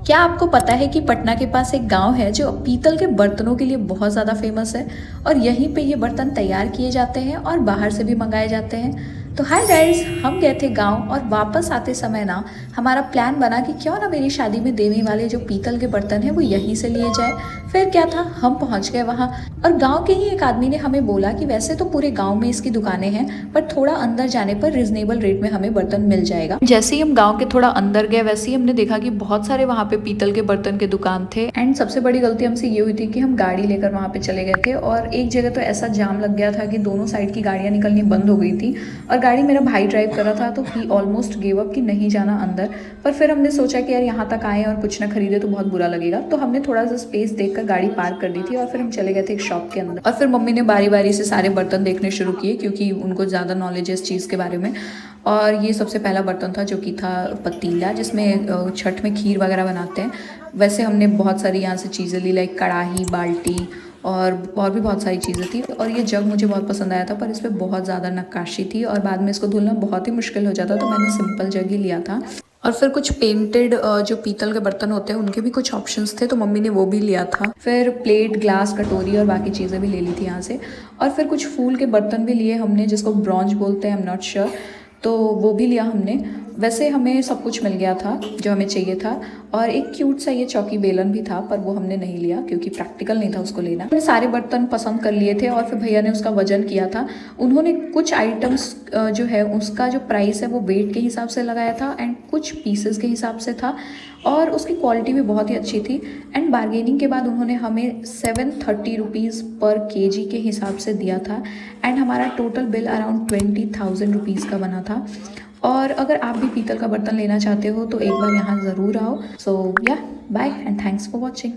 क्या आपको पता है कि पटना के पास एक गांव है जो पीतल के बर्तनों के लिए बहुत ज़्यादा फेमस है और यहीं पे ये बर्तन तैयार किए जाते हैं और बाहर से भी मंगाए जाते हैं। तो हाय गाइस, हम गए थे गांव और वापस आते समय ना हमारा प्लान बना कि क्यों ना मेरी शादी में देने वाले जो पीतल के बर्तन हैं वो यहीं से लिए जाए। फिर क्या था, हम पहुंच गए वहाँ और गांव के ही एक आदमी ने हमें बोला कि वैसे तो पूरे गांव में इसकी दुकानें हैं, पर थोड़ा अंदर जाने पर रिजनेबल रेट में हमें बर्तन मिल जाएगा। जैसे ही हम गांव के थोड़ा अंदर गए वैसे ही हमने देखा कि बहुत सारे वहाँ पे पीतल के बर्तन के दुकान थे। एंड सबसे बड़ी गलती हमसे ये हुई थी कि हम गाड़ी लेकर वहाँ पे चले गए थे और एक जगह तो ऐसा जाम लग गया था कि दोनों साइड की गाड़ियाँ निकलनी बंद हो गई थी और गाड़ी मेरा भाई ड्राइव कर रहा था, तो ही ऑलमोस्ट गिव अप कि नहीं जाना अंदर। पर फिर हमने सोचा कि यार यहाँ तक आए और कुछ ना खरीदे तो बहुत बुरा लगेगा, तो हमने थोड़ा सा स्पेस देखकर गाड़ी पार्क कर दी थी और फिर हम चले गए थे एक शॉप के अंदर। और फिर मम्मी ने बारी बारी से सारे बर्तन देखने शुरू किए क्योंकि उनको ज़्यादा नॉलेज है इस चीज़ के बारे में। और ये सबसे पहला बर्तन था जो कि था पतीला, जिसमें छठ में खीर वगैरह बनाते हैं। वैसे हमने बहुत सारी यहाँ से चीज़ें ली, लाइक कढ़ाई, बाल्टी और भी बहुत सारी चीज़ें थी। और ये जग मुझे बहुत पसंद आया था, पर इस पर बहुत ज़्यादा नक्काशी थी और बाद में इसको धुलना बहुत ही मुश्किल हो जाता, तो मैंने सिंपल जग ही लिया था। और फिर कुछ पेंटेड जो पीतल के बर्तन होते हैं उनके भी कुछ ऑप्शंस थे, तो मम्मी ने वो भी लिया था। फिर प्लेट, ग्लास, कटोरी और बाकी चीज़ें भी ले ली थी यहाँ से। और फिर कुछ फूल के बर्तन भी लिए हमने, जिसको ब्रॉन्ज बोलते हैं, आई एम नॉट श्योर, तो वो भी लिया हमने। वैसे हमें सब कुछ मिल गया था जो हमें चाहिए था। और एक क्यूट सा ये चौकी बेलन भी था, पर वो हमने नहीं लिया क्योंकि प्रैक्टिकल नहीं था उसको लेना। हमने सारे बर्तन पसंद कर लिए थे और फिर भैया ने उसका वजन किया था। उन्होंने कुछ आइटम्स जो है उसका जो प्राइस है वो वेट के हिसाब से लगाया था एंड कुछ पीसेस के हिसाब से था, और उसकी क्वालिटी भी बहुत ही अच्छी थी। एंड बार्गेनिंग के बाद उन्होंने हमें 730 रुपीज़ पर केजी के हिसाब से दिया था एंड हमारा टोटल बिल अराउंड 20,000 रुपीज़ का बना था। और अगर आप भी पीतल का बर्तन लेना चाहते हो तो एक बार यहाँ ज़रूर आओ। So yeah, bye and thanks for watching.